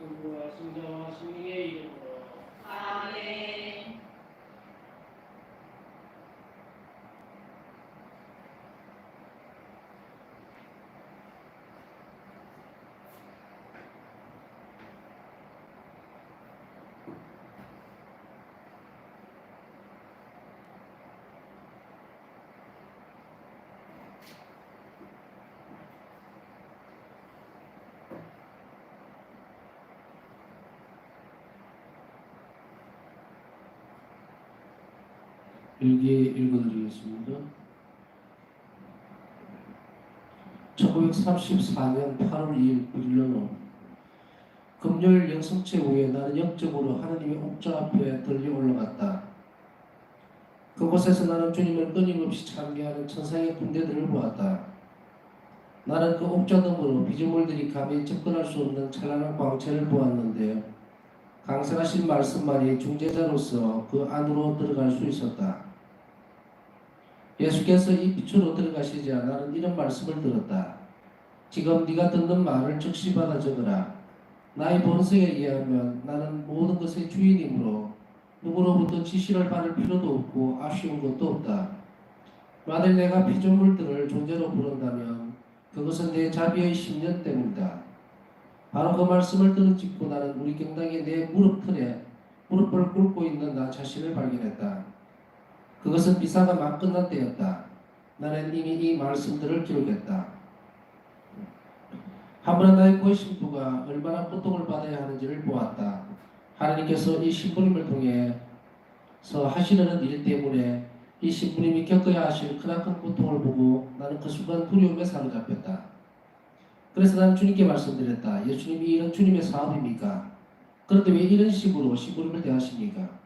성부와 성자와 성령의 이름으로 아멘. 일기 읽어드리겠습니다. 1934년 8월 2일 빌런호 금요일 영성체 후에 나는 영적으로 하나님의 옥좌 앞에 들려 올라갔다. 그곳에서 나는 주님을 끊임없이 찬미하는 천상의 군대들을 보았다. 나는 그 옥좌 너머로 피조물들이 감히 접근할 수 없는 찬란한 광채를 보았는데 강선하신 말씀만이 중재자로서 그 안으로 들어갈 수 있었다. 예수께서 이 빛으로 들어가시자 나는 이런 말씀을 들었다. 지금 네가 듣는 말을 즉시 받아 적으라. 나의 본성에 의하면 나는 모든 것의 주인이므로 누구로부터 지시를 받을 필요도 없고 아쉬운 것도 없다. 만일 내가 피조물들을 존재로 부른다면 그것은 내 자비의 10년 때문이다. 바로 그 말씀을 듣고 나는 우리 경당의 내 무릎틀에 무릎을 꿇고 있는 나 자신을 발견했다. 그것은 미사가 막 끝난 때였다. 나는 이미 이 말씀들을 기록했다. 한 번은 나의 고의 신부가 얼마나 고통을 받아야 하는지를 보았다. 하나님께서 이 신부님을 통해서 하시려는 일 때문에 이 신부님이 겪어야 하실 크나큰 고통을 보고 나는 그 순간 두려움에 사로잡혔다. 그래서 나는 주님께 말씀드렸다. 예수님이 이런 주님의 사업입니까? 그런데 왜 이런 식으로 신부님을 대하십니까?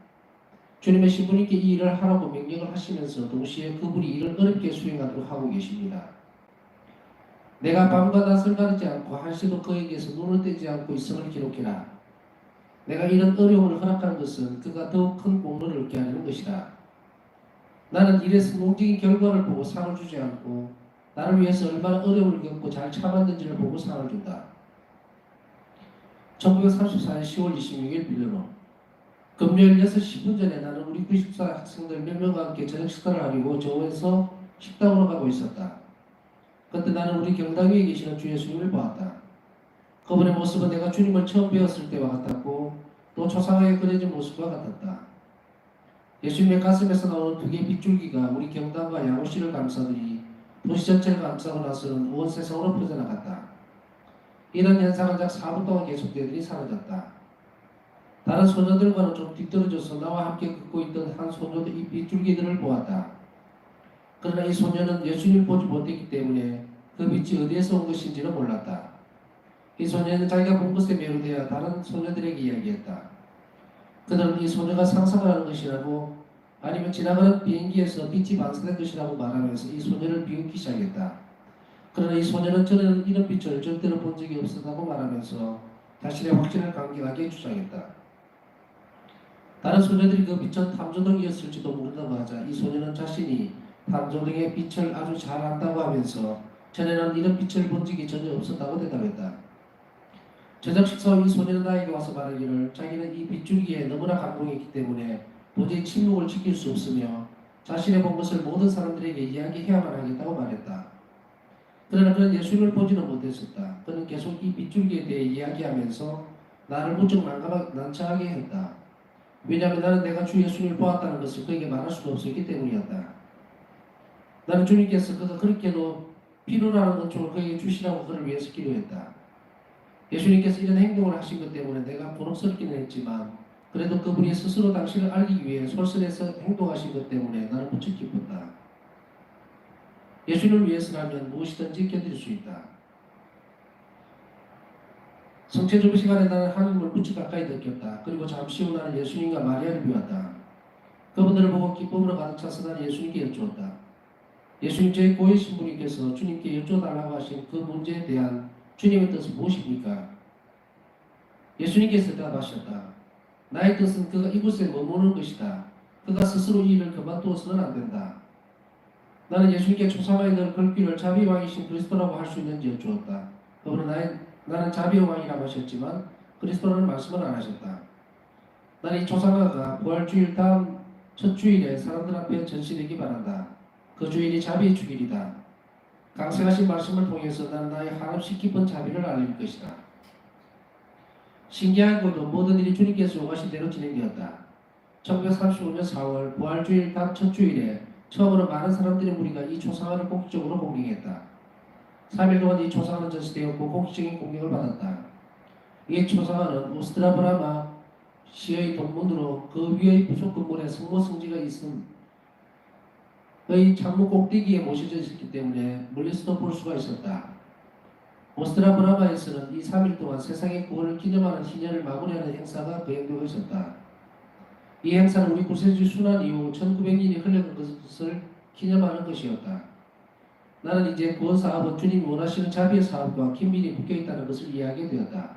주님의 신부님께 이 일을 하라고 명령을 하시면서 동시에 그분이 일을 어렵게 수행하도록 하고 계십니다. 내가 밤과 낮을 가리지 않고 한시도 그에게서 눈을 떼지 않고 있음을 기록해라. 내가 이런 어려움을 허락하는 것은 그가 더욱 큰 공로를 얻게 하려는 것이다. 나는 일의 성공적인 결과를 보고 상을 주지 않고 나를 위해서 얼마나 어려움을 겪고 잘 참았는지를 보고 상을 준다. 1934년 10월 26일 빌런호 금요일 6시 10분 전에 나는 우리 94 학생들 몇 명과 함께 저녁 식사를 하려고 정원에서 식당으로 가고 있었다. 그때 나는 우리 경당 위에 계시는 주 예수님을 보았다. 그분의 모습은 내가 주님을 처음 배웠을 때와 같았고 또 초상화에 그려진 모습과 같았다. 예수님의 가슴에서 나오는 두 개의 빗줄기가 우리 경당과 양호실을 감싸더니 도시 전체를 감싸고 나서는 온 세상으로 퍼져나갔다. 이런 현상은 약 4분 동안 계속되더니 사라졌다. 다른 소녀들과는 좀 뒤떨어져서 나와 함께 걷고 있던 한 소녀도 이 빗줄기들을 보았다. 그러나 이 소녀는 예수님을 보지 못했기 때문에 그 빛이 어디에서 온 것인지는 몰랐다. 이 소녀는 자기가 본 것에 매료되어 다른 소녀들에게 이야기했다. 그들은 이 소녀가 상상을 하는 것이라고 아니면 지나가는 비행기에서 빛이 반사된 것이라고 말하면서 이 소녀를 비웃기 시작했다. 그러나 이 소녀는 저는 이런 빛을 절대로 본 적이 없었다고 말하면서 자신의 확신을 강경하게 주장했다. 다른 소녀들이 그 빛은 탐조등이었을지도 모른다고 하자 이 소녀는 자신이 탐조등의 빛을 아주 잘 안다고 하면서 전에는 이런 빛을 본 적이 전혀 없었다고 대답했다. 저녁 식사 후 이 소녀는 나에게 와서 말하기를 자기는 이 빗줄기에 너무나 감동했기 때문에 도저히 침묵을 지킬 수 없으며 자신의 본 것을 모든 사람들에게 이야기해야만 하겠다고 말했다. 그러나 그는 예수님을 보지는 못했었다. 그는 계속 이 빗줄기에 대해 이야기하면서 나를 무척 난처하게 했다. 왜냐하면 나는 내가 주 예수님을 보았다는 것을 그에게 말할 수가 없었기 때문이었다. 나는 주님께서 그가 그렇게도 필요로 은총을 그에게 주시라고 그를 위해서 기도했다. 예수님께서 이런 행동을 하신 것 때문에 내가 곤혹스럽기는 했지만 그래도 그분이 스스로 당신을 알리기 위해 솔선해서 행동하신 것 때문에 나는 무척 기뻤다. 예수님을 위해서라면 무엇이든지 견딜 수 있다. 성체 주부 시간에 나는 하나님을 무척 가까이 느꼈다. 그리고 잠시 후 나는 예수님과 마리아를 비웠다. 그분들을 보고 기쁨으로 가득 차서 나는 예수님께 여쭈었다. 예수님 제 고의 신부님께서 주님께 여쭤달라고 하신 그 문제에 대한 주님의 뜻은 무엇입니까? 예수님께서 대답하셨다. 나의 뜻은 그가 이곳에 머무는 것이다. 그가 스스로 이 일을 그만두어서는 안 된다. 나는 예수님께 초상화에 넣은 글귀를 자비왕이신 그리스도라고 할 수 있는지 여쭈었다. 그분은 나는 자비의 왕이라고 하셨지만 그리스도라는 말씀을 안 하셨다. 나는 이 초상화가 부활주일 다음 첫 주일에 사람들 앞에 전시되기 바란다. 그 주일이 자비의 주일이다. 강세하신 말씀을 통해서 나는 나의 한없이 깊은 자비를 알릴 것이다. 신기한 것도 모든 일이 주님께서 요구하신 대로 진행되었다. 1935년 4월 부활주일 다음 첫 주일에 처음으로 많은 사람들의 무리가 이 초상화를 공식적으로 공경했다. 3일 동안 이 초상화는 전시되었고 공식적인 공격을 받았다. 이 초상화는 오스트라브라마 시의 동문으로 그 위의 부속 건물에 성모 성지가 있음의 창문 꼭대기에 모셔져 있었기 때문에 멀리서도 볼 수가 있었다. 오스트라브라마에서는 이 3일 동안 세상의 구원을 기념하는 희년을 마무리하는 행사가 거행되고 있었다. 이 행사는 우리 구세주 순환 이후 1900년이 흘러간 것을 기념하는 것이었다. 나는 이제 구원 사업은 주님이 원하시는 자비의 사업과 긴밀히 묶여있다는 것을 이해하게 되었다.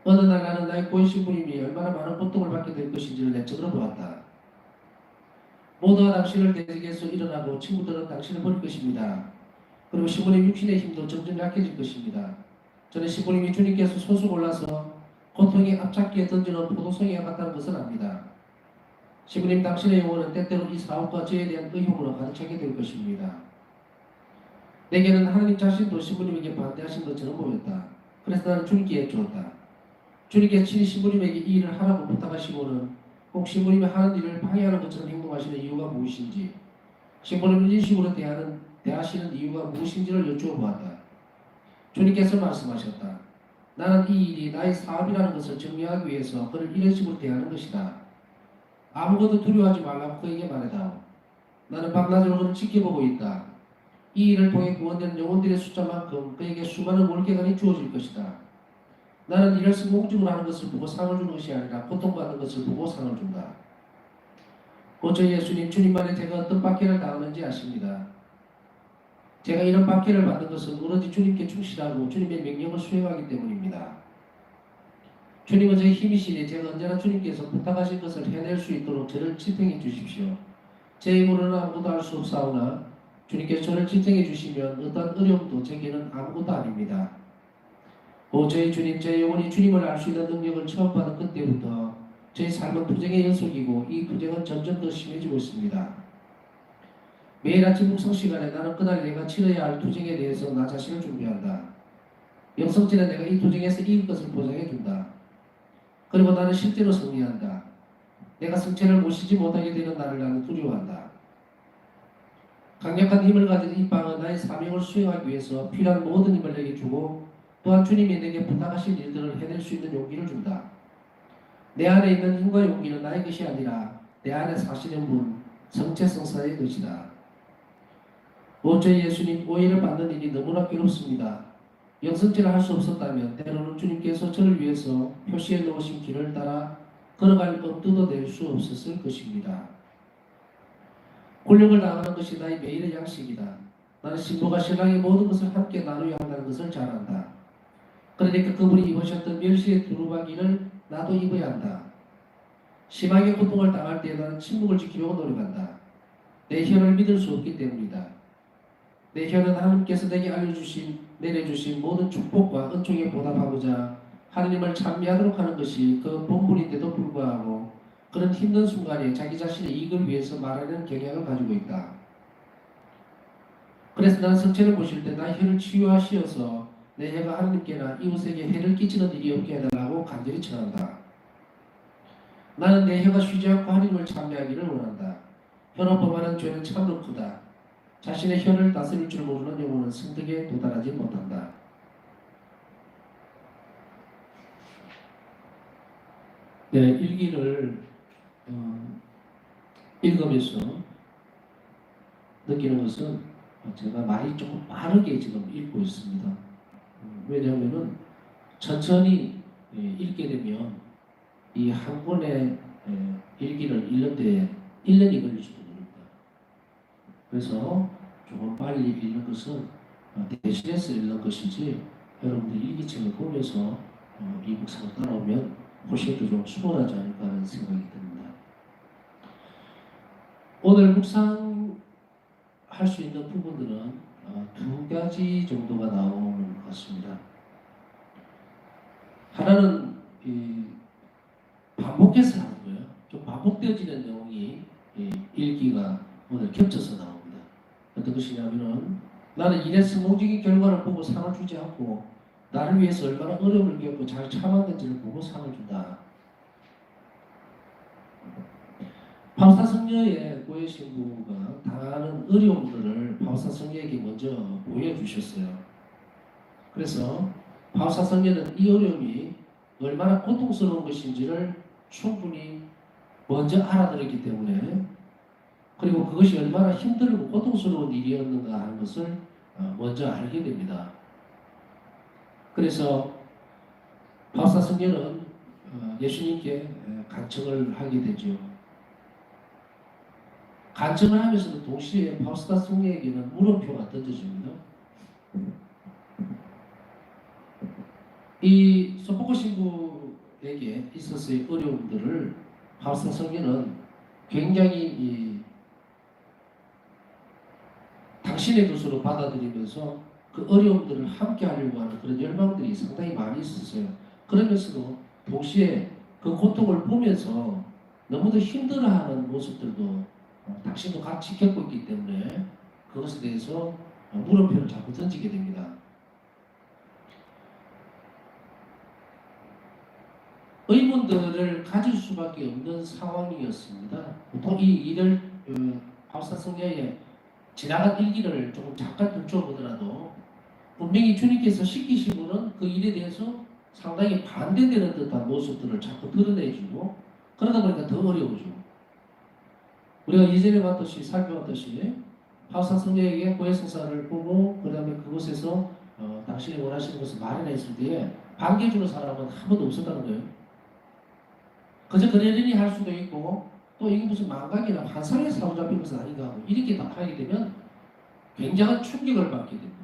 어느 날 나는 나의 고인 신부님이 얼마나 많은 고통을 받게 될 것인지를 내적으로 보았다. 모두가 당신을 대적해서 일어나고 친구들은 당신을 버릴 것입니다. 그리고 신부님 육신의 힘도 점점 약해질 것입니다. 저는 신부님이 주님께서 손수 골라서 고통의 앞잡기에 던지는 포도송이와 같다는 것을 압니다. 신부님 당신의 영혼은 때때로 이 사업과 저에 대한 의혹으로 가득 차게 될 것입니다. 내게는 하나님 자신도 신부님에게 반대하신 것처럼 보였다. 그래서 나는 주님께 여쭈었다. 주님께 친히 신부님에게 이 일을 하라고 부탁하시고는 꼭 신부님이 하는 일을 방해하는 것처럼 행동하시는 이유가 무엇인지, 신부님을 이런 식으로 대하시는 이유가 무엇인지를 여쭈어 보았다. 주님께서 말씀하셨다. 나는 이 일이 나의 사업이라는 것을 정리하기 위해서 그를 이런 식으로 대하는 것이다. 아무것도 두려워하지 말라고 그에게 말해다오. 나는 밤낮으로 그를 지켜보고 있다. 이 일을 통해 구원되는 영혼들의 숫자만큼 그에게 수많은 월계관이 주어질 것이다. 나는 이를 성공적으로 하는 것을 보고 상을 주는 것이 아니라 고통받는 것을 보고 상을 준다. 오저 예수님, 주님만에 제가 어떤 박해를 당하는지 아십니다. 제가 이런 박해를 받는 것은 오로지 주님께 충실하고 주님의 명령을 수행하기 때문입니다. 주님은 제 힘이시니 제가 언제나 주님께서 부탁하신 것을 해낼 수 있도록 저를 지탱해 주십시오. 제 힘으로는 아무것도 할 수 없사오나 주님께서 저를 지탱해 주시면 어떤 어려움도 제게는 아무것도 아닙니다. 오 저희 주님, 제 영혼이 주님을 알 수 있는 능력을 처음 받은 그때부터 저희 삶은 투쟁의 연속이고 이 투쟁은 점점 더 심해지고 있습니다. 매일 아침 묵상 시간에 나는 그날 내가 치러야 할 투쟁에 대해서 나 자신을 준비한다. 영성질은 내가 이 투쟁에서 이길 것을 보장해준다. 그리고 나는 실제로 승리한다. 내가 승체를 모시지 못하게 되는 나를 나는 두려워한다. 강력한 힘을 가진 이 빵은 나의 사명을 수행하기 위해서 필요한 모든 힘을 내게 주고 또한 주님이 내게 부탁하신 일들을 해낼 수 있는 용기를 준다. 내 안에 있는 힘과 용기는 나의 것이 아니라 내 안에 사시는 분, 성체성사의 것이다. 오 저희 예수님, 오해를 받는 일이 너무나 괴롭습니다. 영성질을 할 수 없었다면 때로는 주님께서 저를 위해서 표시해 놓으신 길을 따라 걸어갈 엄두도 낼 수 없었을 것입니다. 굴욕을 당하는 것이 나의 매일의 양식이다. 나는 신부가 신랑의 모든 것을 함께 나누어야 한다는 것을 잘 안다. 그러니까 그분이 입으셨던 멸시의 두루마기를 나도 입어야 한다. 심하게 고통을 당할 때 나는 침묵을 지키려고 노력한다. 내 혀를 믿을 수 없기 때문이다. 내 혀는 하나님께서 내게 내려주신 모든 축복과 은총에 보답하고자 하나님을 찬미하도록 하는 것이 그 본분인데도 불구하고 그런 힘든 순간에 자기 자신의 이익을 위해서 말하는 경향을 가지고 있다. 그래서 나는 성체를 보실 때 나의 혀를 치유하시어서 내 혀가 하나님께나 이웃에게 해를 끼치는 일이 없게 해달라고 간절히 청한다. 나는 내 혀가 쉬지 않고 하나님을 찬미하기를 원한다. 혀로 범하는 죄는 참으로 크다. 자신의 혀를 다스릴 줄 모르는 영혼은 성덕에 도달하지 못한다. 네, 일기를 읽으면서 느끼는 것은 제가 말이 조금 빠르게 지금 읽고 있습니다. 왜냐하면 천천히 읽게 되면 이 한 권의 일기를 읽는데 1년이 걸릴 수도 있습니다. 그래서 조금 빨리 읽는 것은 대신해서 읽는 것이지 여러분들 일기책을 보면서 이 묵상을 따라오면 훨씬 더 좀 수월하지 않을까 하는 생각이 듭니다. 오늘 묵상할 수 있는 부분들은 두 가지 정도가 나오는 것 같습니다. 하나는 반복해서 하는 거예요. 좀 반복되어지는 내용이 읽기가 오늘 겹쳐서 나옵니다. 어떤 것이냐면은 나는 일의 성공적인 결과를 보고 상을 주지 않고 나를 위해서 얼마나 어려움을 겪고 잘 참았는지를 보고 상을 준다. 바우사 성녀의 고해 신부가 당하는 어려움들을 바우사 성녀에게 먼저 보여주셨어요. 그래서 바우사 성녀는 이 어려움이 얼마나 고통스러운 것인지를 충분히 먼저 알아들었기 때문에, 그리고 그것이 얼마나 힘들고 고통스러운 일이었는가 하는 것을 먼저 알게 됩니다. 그래서 바우사 성녀는 예수님께 간청을 하게 되죠. 간청을 하면서도 동시에 바우사 성녀에게는 물음표가 던져집니다. 이 소포고 신부에게 있어서의 어려움들을 바우사 성녀는 굉장히 당신의 것으로 받아들이면서 그 어려움들을 함께 하려고 하는 그런 열망들이 상당히 많이 있었어요. 그러면서도 동시에 그 고통을 보면서 너무도 힘들어하는 모습들도 당신도 같이 겪고 있기 때문에 그것에 대해서 물음표를 자꾸 던지게 됩니다. 의문들을 가질 수밖에 없는 상황이었습니다. 보통 이 일을 바우사 성녀의 지나간 일기를 조금 잠깐 들춰보더라도 분명히 주님께서 시키시고는 그 일에 대해서 상당히 반대되는 듯한 모습들을 자꾸 드러내주고, 그러다 보니까 더 어려워지고, 우리가 이전에 살펴봤듯이 바우사 성녀에게 고해성사를 보고 그 다음에 그곳에서 당신이 원하시는 것을 마련했을 때에 반겨주는 사람은 한 번도 없었다는 거예요. 그저 그러려니 할 수도 있고, 또 이게 무슨 망각이나 환상에 사로잡힌 것은 아닌가 하고 이렇게 답하게 되면 굉장한 충격을 받게 됩니다.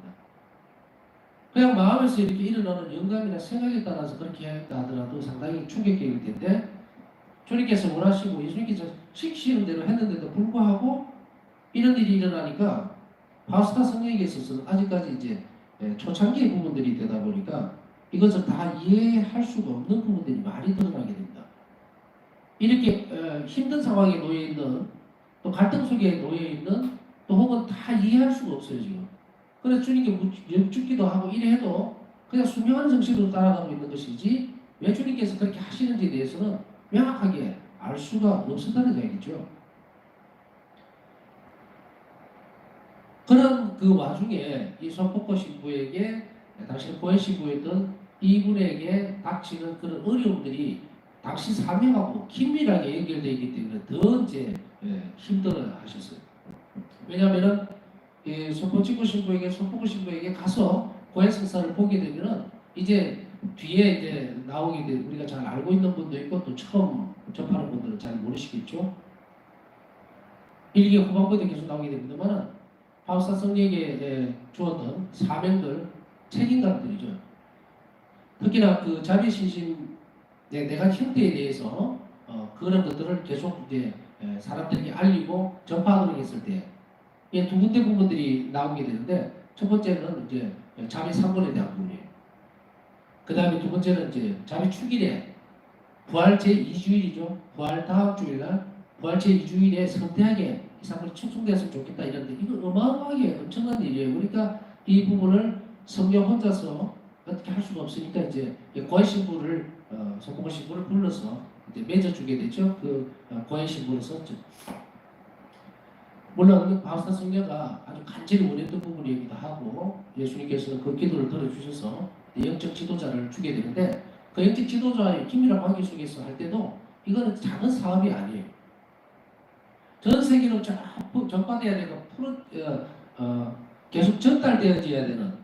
그냥 마음에서 이렇게 일어나는 영감이나 생각에 따라서 그렇게 하더라도 상당히 충격적일 텐데, 주님께서 원하시고 예수님께서 시키시는 대로 했는데도 불구하고 이런 일이 일어나니까 바우사 성령에게 있어서는 아직까지 이제 초창기의 부분들이 되다 보니까 이것을 다 이해할 수가 없는 부분들이 많이 드러나게 됩니다. 이렇게 힘든 상황에 놓여 있는, 또 갈등 속에 놓여 있는, 또 혹은 다 이해할 수가 없어요 지금. 그래서 주님께 여쭙기도 하고 이래 해도 그냥 순명한 정신으로 따라가고 있는 것이지, 왜 주님께서 그렇게 하시는지에 대해서는 명확하게 알 수가 없었다는 얘기죠. 그런 그 와중에 이 소포코 신부에게, 당시 고해 신부였던 이분에게 닥치는 그런 어려움들이 당시 사명하고 긴밀하게 연결되어 있기 때문에 더 이제 힘들어 하셨어요. 왜냐하면은 소포코 신부에게 가서 고해 성사를 보게 되면은 이제 뒤에 이제 나오게 돼, 우리가 잘 알고 있는 분도 있고 또 처음 접하는 분들은 잘 모르시겠죠. 일기 후반부에 계속 나오게 됩니다만 바우사 성령에게 주었던 사명들, 책임감들이죠. 특히나 그 자비신심 내가 형태에 대해서 그런 것들을 계속 이제 사람들에게 알리고 전파하도록 했을 때 이 두 군데 부분들이 나오게 되는데, 첫 번째는 이제 자비 상본에 대한 부분이에요. 그 다음에 두 번째는 이제 자비 축일에 부활 제2주일이죠. 부활 다음 주일날 부활 제2주일에 성대하게 이 사람들이 축송되었으면 좋겠다 이런데, 이거 어마어마하게 엄청난 일이에요. 그러니까 이 부분을 성령 혼자서 어떻게 할 수가 없으니까 이제 고해 신부를 소포고 신부를 불러서 이제 맺어주게 되죠. 그 고해 신부로서 물론 바우사 성녀가 아주 간절히 원했던 부분이기도 하고, 예수님께서는 그 기도를 들어주셔서 영적 지도자를 주게 되는데, 그 영적 지도자의 긴밀한 관계 속에서 할 때도 이거는 작은 사업이 아니에요. 전 세계로 전파돼야 되고 계속 전달되어져야 되는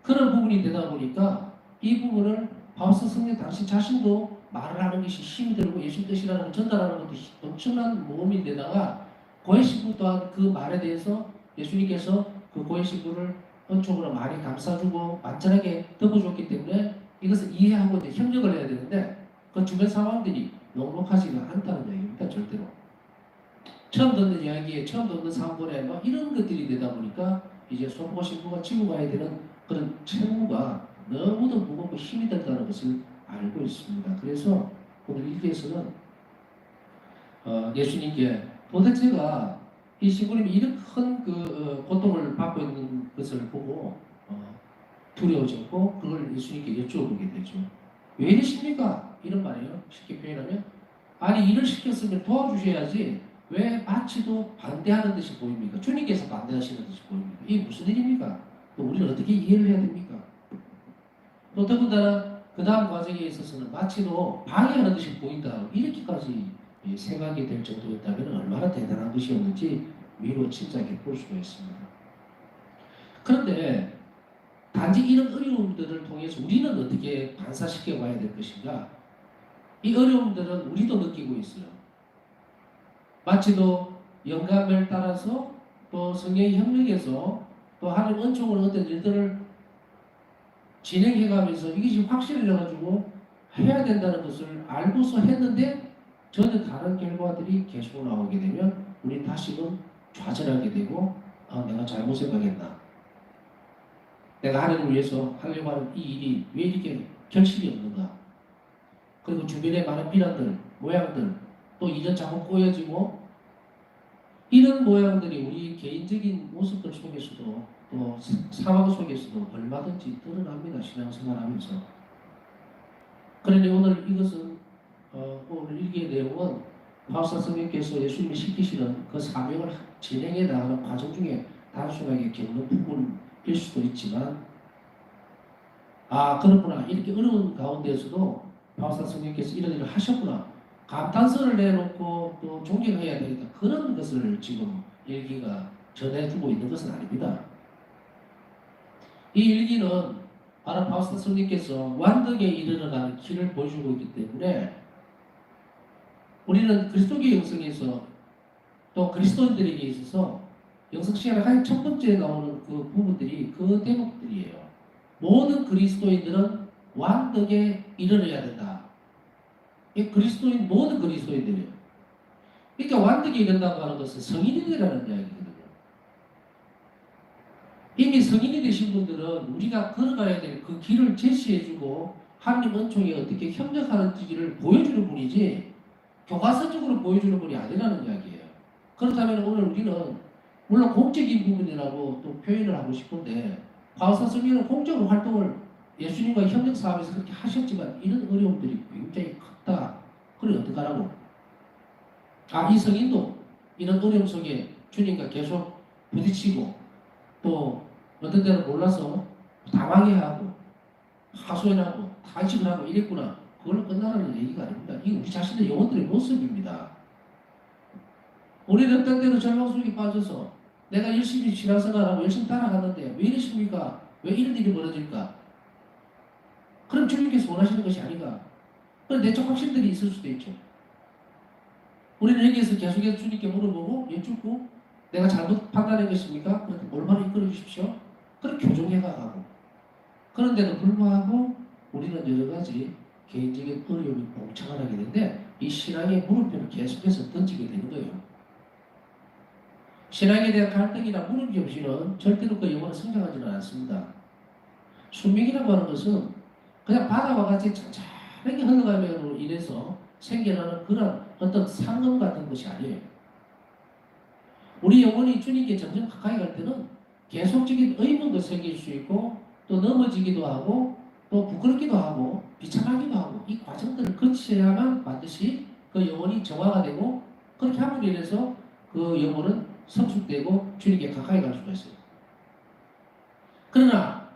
그런 부분이 되다 보니까 이 부분을 바우사 성령 당신 자신도 말을 하는 것이 힘이 들고 예수 뜻이라는 걸 전달하는 것도 엄청난 모험이 되다가, 고해 신부 또한 그 말에 대해서 예수님께서 그 고해 신부를 은총으로 많이 감싸주고 완전하게 덮어줬기 때문에 이것을 이해하고 이제 협력을 해야 되는데, 그 주변 상황들이 녹록하지가 않다는 얘기입니다. 절대로. 처음 듣는 이야기에 처음 듣는 상본에 막 이런 것들이 되다 보니까 이제 소포고 신부가 지고 가야 되는 그런 책무가 너무도 무겁고 힘이 든다는 것을 알고 있습니다. 그래서 오늘 일기에서는 예수님께 도대체가 이 시부님이 이런 큰 고통을 받고 있는 것을 보고 두려워졌고 그걸 예수님께 여쭈어보게 되죠. 왜 이러십니까? 이런 말이에요. 쉽게 표현하면 아니 일을 시켰으면 도와주셔야지 왜 마치도 반대하는 듯이 보입니까? 주님께서 반대하시는 듯이 보입니까? 이게 무슨 일입니까? 또 우리는 어떻게 이해를 해야 됩니까? 또 더군다나 그 다음 과정에 있어서는 마치도 방해하는 듯이 보인다. 이렇게까지 생각이 될 정도였다면 얼마나 대단한 것이었는지 미루어 짐작해 볼 수가 있습니다. 그런데 단지 이런 어려움들을 통해서 우리는 어떻게 반사시켜 봐야 될 것인가? 이 어려움들은 우리도 느끼고 있어요. 마치도 영감을 따라서 또 성령의 협력에서 또 하나님 은총으로 어떤 일들을 진행해가면서 이것이 확실해져가지고 해야 된다는 것을 알고서 했는데 전혀 다른 결과들이 계속 나오게 되면 우리 다시금 좌절하게 되고 내가 잘못해가겠나, 내가 하나님을 위해서 하려고 하는 이 일이 왜 이렇게 결실이 없는가, 그리고 주변의 많은 비난들, 모양들 또 이전자고 꼬여지고 이런 모양들이 우리 개인적인 모습들 속에서도 또 상황 속에서도 얼마든지 드러납니다. 신앙생활하면서. 그러니 오늘 이것은 오늘 일기의 내용은 파우사 선생님께서 예수님이 시키시는 그 사명을 진행해 나가는 과정 중에 단순하게 겪는 부분일 수도 있지만 그렇구나, 이렇게 어려운 가운데서도 파우사 선생님께서 이런 일을 하셨구나, 감탄선을 내놓고 또 존경해야 되겠다, 그런 것을 지금 일기가 전해주고 있는 것은 아닙니다. 이 일기는 바로 파우스타 성령께서 완덕에 이르러가는 길을 보여주고 있기 때문에 우리는 그리스도의 영성에서 또 그리스도인들에게 있어서 영성 시간에 가장 첫 번째 나오는 그 부분들이 그 대목들이에요. 모든 그리스도인들은 완덕에 이르러야 된다. 이 그리스도인, 모든 그리스도인들이에요. 그러니까 완덕에 이른다고 하는 것은 성인이 되라는 이야기거든요. 이미 성인이 되신 분들은 우리가 걸어가야 될 그 길을 제시해주고 하나님 은총에 어떻게 협력하는지를 보여주는 분이지 교과서적으로 보여주는 분이 아니라는 이야기예요. 그렇다면 오늘 우리는 물론 공적인 부분이라고 또 표현을 하고 싶은데 파우사 성령은 공적으로 활동을 예수님과 협력 사업에서 그렇게 하셨지만 이런 어려움들이 굉장히 컸다. 그래 어떡하라고? 이 성인도 이런 어려움 속에 주님과 계속 부딪히고 또 어떤 때는 몰라서 당황해하고 하소연하고 탄식을 하고 이랬구나. 그걸로 끝나라는 얘기가 아닙니다. 이게 우리 자신의 영혼들의 모습입니다. 우리는 어떤 때는 절망 속에 빠져서 내가 열심히 신앙생활하고 열심히 따라갔는데 왜 이러십니까? 왜 이런 일이 벌어질까? 그럼 주님께서 원하시는 것이 아닌가? 그런 내적 확신들이 있을 수도 있죠. 우리는 여기에서 계속해서 주님께 물어보고 여쭙고 내가 잘못 판단한 것입니까? 그런데 올바로 이끌어 주십시오. 그렇게 교정해 가고. 그런데도 불구하고 우리는 여러 가지 개인적인 어려움이 봉착을 하게 되는데 이 신앙의 물음표를 계속해서 던지게 되는 거예요. 신앙에 대한 갈등이나 물음표 없이는 절대로 그 영혼은 성장하지는 않습니다. 순명이라고 하는 것은 그냥 바다와 같이 천천하게 흘러감으로 인해서 생겨나는 그런 어떤 상금 같은 것이 아니에요. 우리 영혼이 주님께 점점 가까이 갈 때는 계속적인 의문도 생길 수 있고 또 넘어지기도 하고 또 부끄럽기도 하고 비참하기도 하고 이 과정들을 거쳐야만 반드시 그 영혼이 정화가 되고 그렇게 함으로 인해서 그 영혼은 성숙되고 주님께 가까이 갈 수가 있어요. 그러나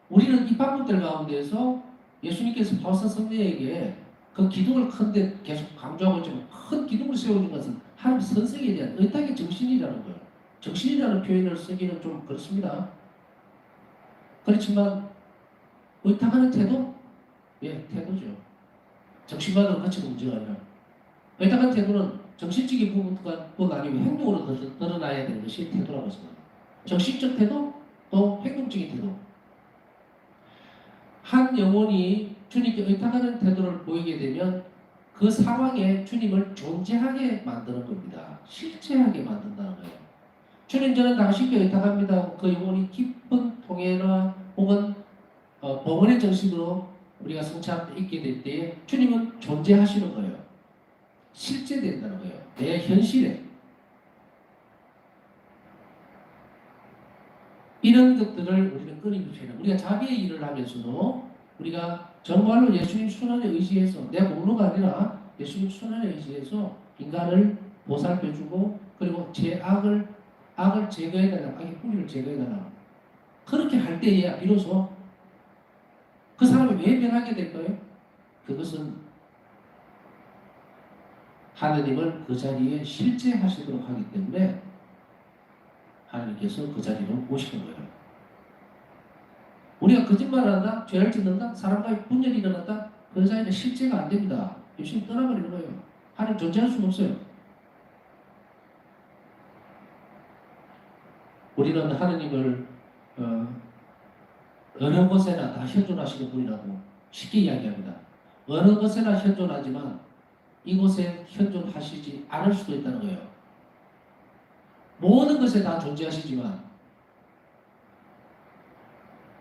우리는 이 방법들 가운데서 예수님께서 파우사 성령에게 그 기둥을 큰데 계속 강조하고 있지만 큰 기둥을 세우는 것은 하나님 선생에 대한 의탁의 정신이라는 거예요. 정신이라는 표현을 쓰기는 좀 그렇습니다. 그렇지만 의탁하는 태도? 예, 태도죠. 정신만으로 그치는 문제가 아니라 의탁한 태도는 정신적인 부분뿐 아니고 행동으로 드러나야 되는 것이 태도라고 했습니다. 정신적 태도 또 행동적인 태도. 한 영혼이 주님께 의탁하는 태도를 보이게 되면 그 상황에 주님을 존재하게 만드는 겁니다. 실체하게 만든다는 거예요. 주님 저는 당신께 의탁합니다. 그 영혼이 깊은 통해나 혹은 봉헌의 정신으로 우리가 성찰 있게 될 때에 주님은 존재하시는 거예요. 실제 된다는 거예요. 내 현실에. 이런 것들을 우리는 끊임없이 해요. 우리가 자비의 일을 하면서도 우리가 정말로 예수님 순환에 의지해서 내 공로가 아니라 예수님 순환에 의지해서 인간을 보살펴주고 그리고 악을 제거해달라, 악의 뿌리를 제거해달라. 그렇게 할 때에야 비로소 그 사람이 왜 변하게 될까요? 그것은 하느님을 그 자리에 실제하시도록 하기 때문에 하나님께서 그 자리로 오시는 거예요. 우리가 거짓말을 한다, 죄를 짓는다, 사람과의 분열이 일어났다, 그 자리는 실제가 안 됩니다. 예수님 떠나버리는 거예요. 하나님 존재할 수가 없어요. 우리는 하느님을 어느 곳에나 다 현존하시는 분이라고 쉽게 이야기합니다. 어느 곳에나 현존하지만 이곳에 현존하시지 않을 수도 있다는 거예요. 모든 것에 다 존재하시지만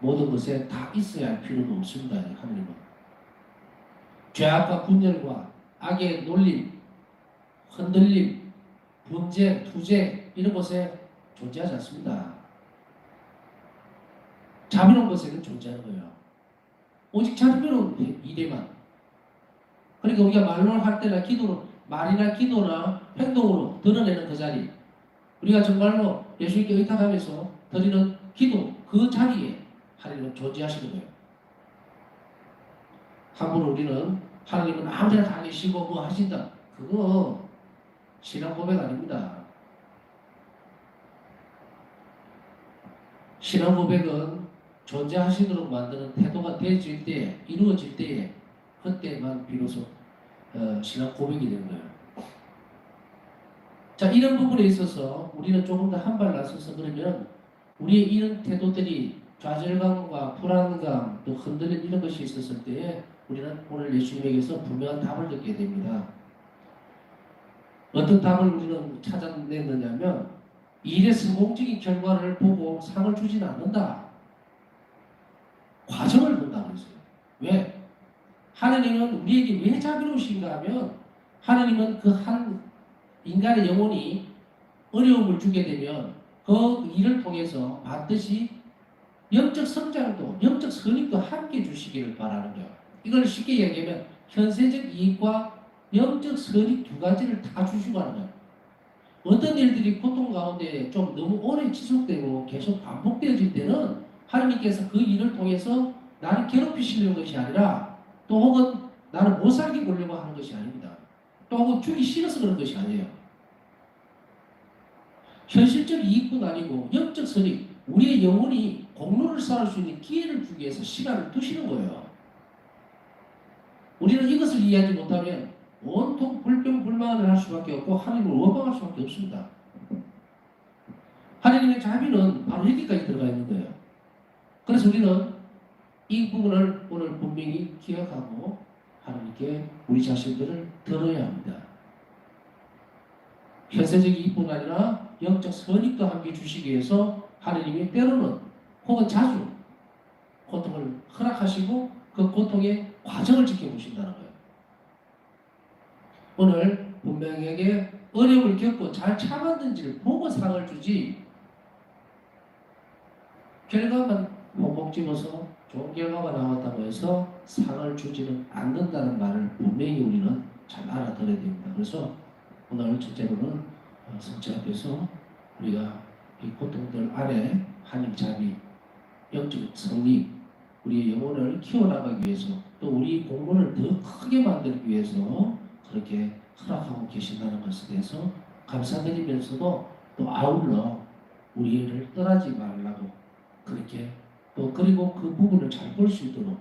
모든 것에 다 있어야 할 필요는 없습니다. 하느님은 죄악과 분열과 악의 놀림, 흔들림, 분쟁, 투쟁 이런 것에 존재하지 않습니다. 자비로운 것에는 존재하는 거예요. 오직 자비로운 일에만. 그러니까 우리가 말로 할 때나 기도로, 말이나 기도나 행동으로 드러내는 그 자리, 우리가 정말로 예수님께 의탁하면서 드리는 기도 그 자리에 하나님은 존재하시는 거예요. 함부로 우리는 하나님은 아무데나 다 계시고 뭐 하신다. 그거 신앙 고백 아닙니다. 신앙 고백은 존재하시도록 만드는 태도가 되어질 때, 이루어질 때에 그때만 비로소 신앙 고백이 되는 거예요. 자, 이런 부분에 있어서 우리는 조금 더 한 발 나서서 그러면 우리의 이런 태도들이 좌절감과 불안감, 또 흔들림 이런 것이 있었을 때에 우리는 오늘 예수님에게서 분명한 답을 듣게 됩니다. 어떤 답을 우리는 찾아내느냐면 일의 성공적인 결과를 보고 상을 주지는 않는다. 과정을 본다고 그랬어요. 왜? 하나님은 우리에게 왜 자비로우신가 하면 하나님은 그 한 인간의 영혼이 어려움을 주게 되면 그 일을 통해서 반드시 영적 성장도 영적 선익도 함께 주시기를 바라는 거예요. 이걸 쉽게 얘기하면 현세적 이익과 영적 선익 두 가지를 다 주시고 하는 거예요. 어떤 일들이 고통 가운데 좀 너무 오래 지속되고 계속 반복되어질 때는 하나님께서 그 일을 통해서 나를 괴롭히시려는 것이 아니라 또 혹은 나를 못 살게 보려고 하는 것이 아닙니다. 또 혹은 주기 싫어서 그런 것이 아니에요. 현실적 이익뿐 아니고 영적 선익, 우리의 영혼이 공로를 쌓을 수 있는 기회를 주기 위해서 시간을 두시는 거예요. 우리는 이것을 이해하지 못하면 온통 불평불만을 할 수밖에 없고 하나님을 원망할 수밖에 없습니다. 하나님의 자비는 바로 여기까지 들어가 있는 거예요. 그래서 우리는 이 부분을 오늘 분명히 기억하고 하나님께 우리 자신들을 들어야 합니다. 현세적 이익뿐 아니라 영적 선익도 함께 주시기 위해서 하나님이 때로는 혹은 자주 고통을 허락하시고 그 고통의 과정을 지켜보신다는 거예요. 오늘 분명하게 어려움을 겪고 잘 참았는지를 보고 상을 주지 결과만 콕콕 집어서 좋은 결과가 나왔다고 해서 상을 주지는 않는다는 말을 분명히 우리는 잘 알아들어야 됩니다. 그래서 오늘 첫째로는 성체 앞에서 우리가 이 고통들 안에 하나님 자비, 영적 성리, 우리의 영혼을 키워나가기 위해서 또 우리 공부를 더 크게 만들기 위해서 그렇게 허락하고 계신다는 것에 대해서 감사드리면서도 또 아울러 우리를 떠나지 말라고 그렇게 또 그리고 그 부분을 잘 볼 수 있도록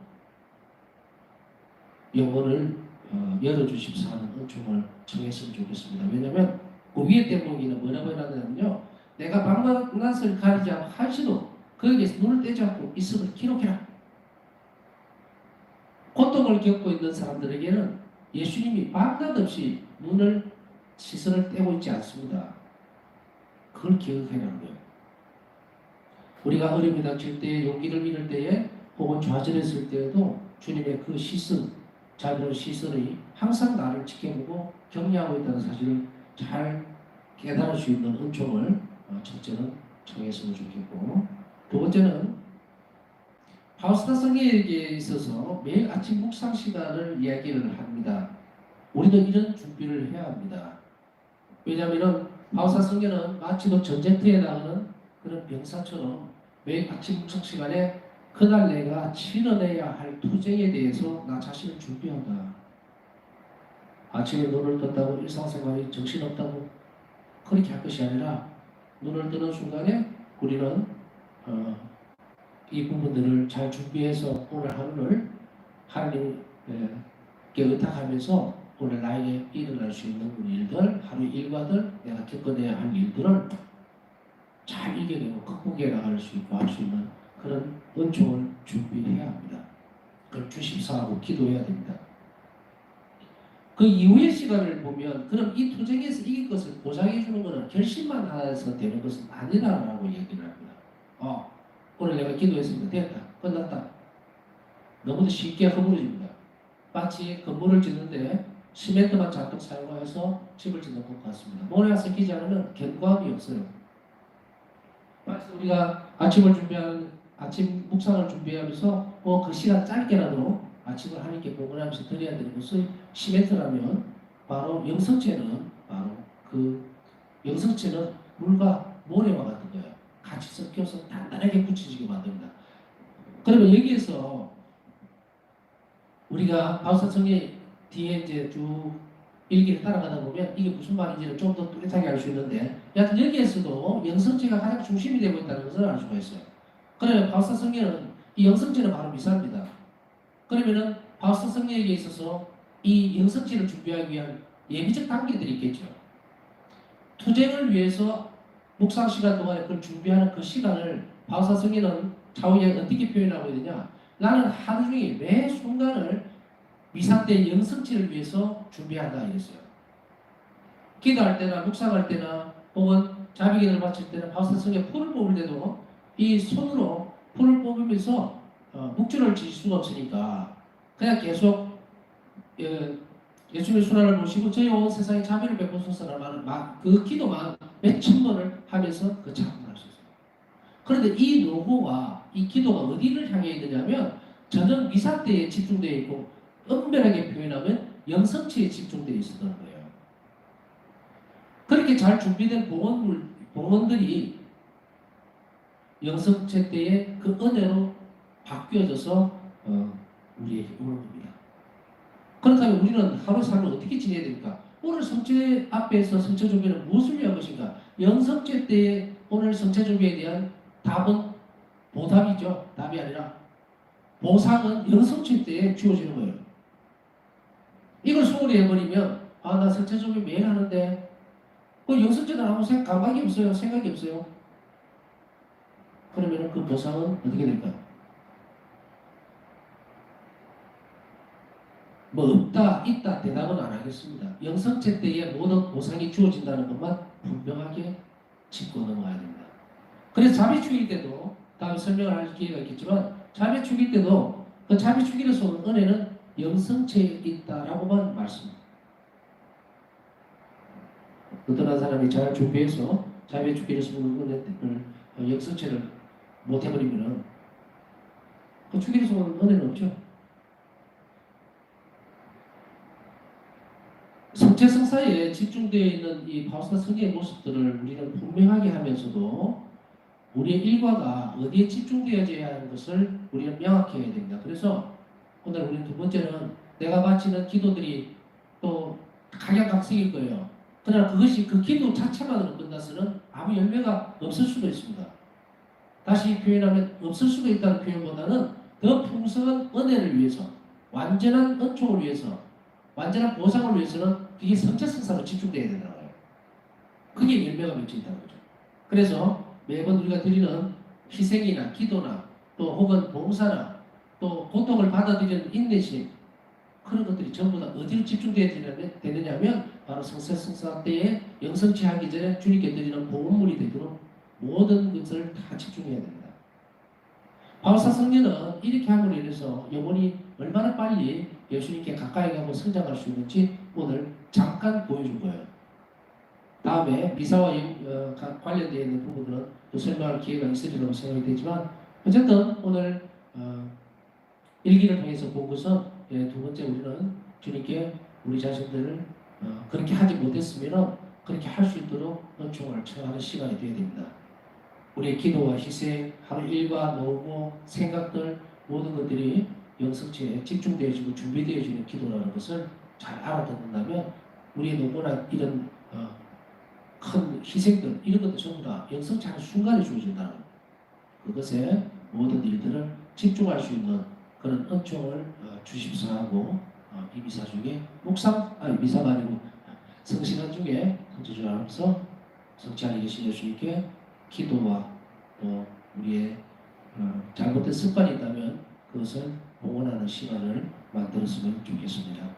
영혼을 열어주십사 하는 은총을 청했으면 좋겠습니다. 왜냐하면 그 위에 대목에는 뭐라고 해놨냐면요, 내가 밤낮을 가리지 않고 한시도 거기에서 눈을 떼지 않고 있음을 기록해라. 고통을 겪고 있는 사람들에게는 예수님이 밤낮 없이 눈을 시선을 떼고 있지 않습니다. 그걸 기억해라는 거예요. 우리가 어려움이 닥칠 때, 용기를 잃을 때에 혹은 좌절했을 때에도 주님의 그 시선, 자비로운 시선이 항상 나를 지켜보고 격려하고 있다는 사실을 잘 깨달을 수 있는 은총을 첫째는 청했으면 좋겠고, 두 번째는 파우스타 성경에 있어서 매일 아침 묵상 시간을 이야기를 합니다. 우리도 이런 준비를 해야 합니다. 왜냐하면 파우스타 성경은 마치 전쟁터에 나가는 그런 병사처럼 매일 아침 묵상 시간에 그날 내가 치러내야 할 투쟁에 대해서 나 자신을 준비한다. 아침에 눈을 떴다고 일상생활이 정신없다고 그렇게 할 것이 아니라 눈을 뜨는 순간에 우리는 이 부분들을 잘 준비해서 오늘 하루를 하나님께 의탁하면서 오늘 나에게 일어날 수 있는 일들, 하루 일과들, 내가 겪어내야 할 일들을 잘 이겨내고 극복해 나갈 수 있고 할 수 있는 그런 은총을 준비해야 합니다. 그걸 주십사하고 기도해야 됩니다. 그 이후의 시간을 보면 그럼 이 투쟁에서 이길 것을 보장해 주는 것은 결심만 해서 되는 것은 아니다라고 얘기를 합니다. 오늘 내가 기도했습니다. 됐다. 끝났다. 너무도 쉽게 허물어집니다. 마치 건물을 짓는데 시멘트만 잔뜩 사용해서 집을 짓는 것 같습니다. 모래가 섞이지 않으면 견고함이 없어요. 마치 우리가 아침 묵상을 준비하면서 그 시간 짧게라도 아침을 하나님께 봉헌하면서 드려야 되는 것을 시멘트라면 바로 영성체는 물과 모래와 같은 거예요. 같이 섞여서 단단하게 굳혀지게 만듭니다. 그러면 여기에서 우리가 바울사 성경 뒤에 이제 쭉 일기를 따라가다 보면 이게 무슨 말인지를 좀 더 뚜렷하게 알 수 있는데, 여기에서도 영성체가 가장 중심이 되고 있다는 것을 알 수가 있어요. 그러면 바울사 성경은 이 영성체는 바로 미사입니다. 그러면은 바울사 성경에 있어서 이 영성체를 준비하기 위한 예비적 단계들이 있겠죠. 투쟁을 위해서 묵상 시간 동안에 그걸 준비하는 그 시간을 바울사 성경은 좌우에 어떻게 표현하고 있느냐? 나는 하루 종일 매 순간을 미사 때의 영성체를 위해서 준비한다 이랬어요. 기도할 때나 묵상할 때나 혹은 자비기도를 바칠 때나 바울사 성경에 풀을 뽑을 때도 이 손으로 풀을 뽑으면서 묵주를 지을 수가 없으니까 그냥 계속 예수님의 순환을 모시고 저희 온 세상에 자비를 베푸소서라는 그 기도만 몇천 번을 하면서 그 작업을 할 수 있어요. 그런데 이 노고가 이 기도가 어디를 향해 있느냐면 저는 미사 때에 집중되어 있고 엄밀하게 표현하면 영성체에 집중되어 있었던 거예요. 그렇게 잘 준비된 봉헌들이 영성체 때에 그 은혜로 바뀌어져서 우리에게 오는 겁니다. 그렇다면 우리는 하루 삶을 어떻게 지내야 됩니까? 오늘 성체 앞에서 성체 준비는 무엇을 위한 것인가? 영성체 때에 오늘 성체 준비에 대한 답은 보답이죠. 답이 아니라 보상은 영성체 때에 주어지는 거예요. 이걸 소홀히 해버리면 나 성체 준비 매일 하는데 영성체는 아무 감각이 없어요. 생각이 없어요. 그러면 그 보상은 어떻게 될까요? 없다, 있다 대답은 안 하겠습니다. 영성체 때에 모든 보상이 주어진다는 것만 분명하게 짚고 넘어가야 됩니다. 그래서 자비 죽일 때도 다음에 설명을 할 기회가 있겠지만 자비 죽일 때도 그 자비 죽일에서 오는 은혜는 영성체에 있다라고만 말씀합니다. 어떤 사람이 잘 준비해서 자비 죽일에서 오는 은혜를 영성체를 못 해버리면 그 죽일에서 오는 은혜는 없죠. 성체성 사이에 집중되어 있는 이 바울사 성경의 모습들을 우리는 분명하게 하면서도 우리의 일과가 어디에 집중되어져야 하는 것을 우리는 명확히 해야 됩니다. 그래서 오늘 우리 두 번째는 내가 바치는 기도들이 또 각양각색일 거예요. 그러나 그것이 그 기도 자체만으로 끝나서는 아무 열매가 없을 수도 있습니다. 다시 표현하면 없을 수도 있다는 표현보다는 더 풍성한 은혜를 위해서, 완전한 은총을 위해서, 완전한 보상을 위해서는 그게 성체성사로 집중되어야 된다는 거예요. 그게 열매가 맺혀 있다는 거죠. 그래서 매번 우리가 드리는 희생이나 기도나 또 혹은 봉사나 또 고통을 받아들이는 인내심, 그런 것들이 전부 다 어디로 집중되어야 되느냐면 바로 성체성사 때에 영성체 하기 전에 주님께 드리는 봉헌물이 되도록 모든 것을 다 집중해야 됩니다. 바울사 성녀는 이렇게 함으로 인해서 영혼이 얼마나 빨리 예수님께 가까이 가고 성장할 수 있는지 오늘 잠깐 보여준 거예요. 다음에 미사와 관련되어 있는 부분들은 또 설명할 기회가 있으리라고 생각이 되지만 어쨌든 오늘 일기를 통해서 본 것은 두 번째 우리는 주님께 우리 자신들을 그렇게 하지 못했으면 그렇게 할 수 있도록 은총을 청하는 시간이 되어야 됩니다. 우리의 기도와 희생, 하루 일과 노무, 생각들 모든 것들이 영성체에 집중되어지고 준비되어지는 기도라는 것을 잘 알아듣는다면 우리의 노무나 이런 큰 희생들 이런 것들 전부 다 영성체하는 순간에 주어진다는 그것에 모든 일들을 집중할 수 있는 그런 은총을 주십사 하고 이 미사 중에 미사가 아니고 성신한 중에 성취주하면서 성취 안에 계신 예수님께 기도와 또 우리의 잘못된 습관이 있다면 그것을 봉헌하는 시간을 만들었으면 좋겠습니다.